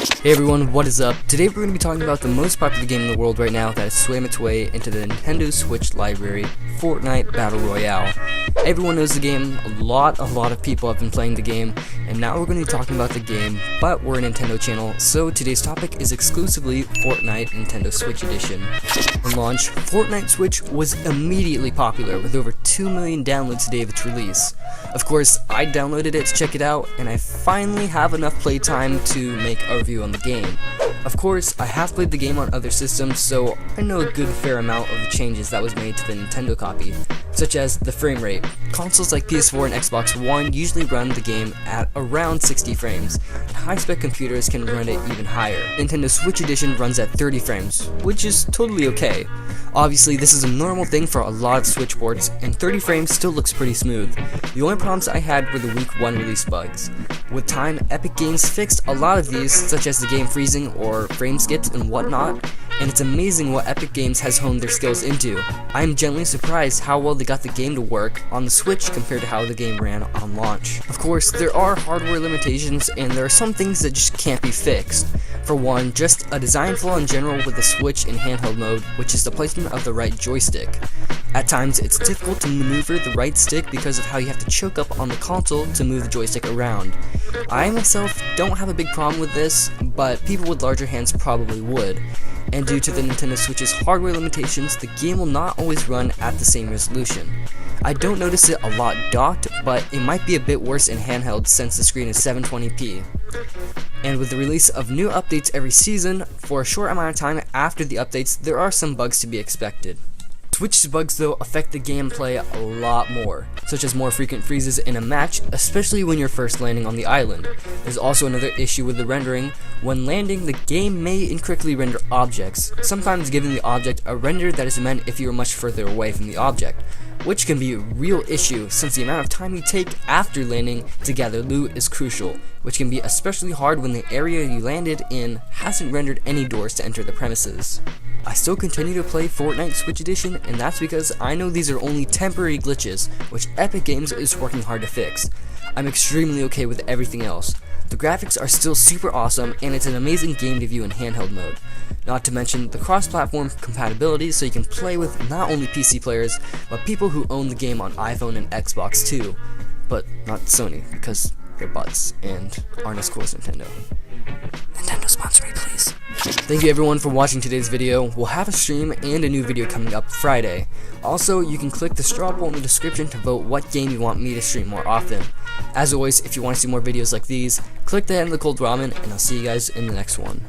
Hey everyone, what is up? Today we're going to be talking about the most popular game in the world right now that has swam its way into the Nintendo Switch library, Fortnite Battle Royale. Everyone knows the game, a lot of people have been playing the game, and now we're going to be talking about the game, but we're a Nintendo channel, so today's topic is exclusively Fortnite Nintendo Switch Edition. On launch, Fortnite Switch was immediately popular with over 2 million downloads the day of its release. Of course, I downloaded it to check it out, and I finally have enough playtime to make a review on the game. Of course, I have played the game on other systems, so I know a good fair amount of the changes that was made to the Nintendo copy, such as the frame rate. Consoles like PS4 and Xbox One usually run the game at around 60 frames, and high-spec computers can run it even higher. Nintendo Switch Edition runs at 30 frames, which is totally okay. Obviously, this is a normal thing for a lot of Switch ports, and 30 frames still looks pretty smooth. The only problems I had were the week 1 release bugs. With time, Epic Games fixed a lot of these, such as the game freezing or frame skips and whatnot, and it's amazing what Epic Games has honed their skills into. I am genuinely surprised how well they got the game to work on the Switch compared to how the game ran on launch. Of course, there are hardware limitations, and there are some things that just can't be fixed. For one, just a design flaw in general with the Switch in handheld mode, which is the placement of the right joystick. At times, it's difficult to maneuver the right stick because of how you have to choke up on the console to move the joystick around. I myself don't have a big problem with this, but people with larger hands probably would. And due to the Nintendo Switch's hardware limitations, the game will not always run at the same resolution. I don't notice it a lot docked, but it might be a bit worse in handheld since the screen is 720p. And with the release of new updates every season, for a short amount of time after the updates, there are some bugs to be expected. Switch's bugs though affect the gameplay a lot more, such as more frequent freezes in a match, especially when you're first landing on the island. There's also another issue with the rendering. When landing, the game may incorrectly render objects, sometimes giving the object a render that is meant if you are much further away from the object, which can be a real issue since the amount of time you take after landing to gather loot is crucial, which can be especially hard when the area you landed in hasn't rendered any doors to enter the premises. I still continue to play Fortnite Switch Edition, and that's because I know these are only temporary glitches, which Epic Games is working hard to fix. I'm extremely okay with everything else. The graphics are still super awesome, and it's an amazing game to view in handheld mode. Not to mention the cross-platform compatibility, so you can play with not only PC players, but people who own the game on iPhone and Xbox too. But not Sony, because they're butts, and aren't as cool as Nintendo. Nintendo sponsor me, please. Thank you everyone for watching today's video. We'll have a stream and a new video coming up Friday. Also, you can click the straw poll in the description to vote what game you want me to stream more often. As always, if you want to see more videos like these, click the end of the cold ramen, and I'll see you guys in the next one.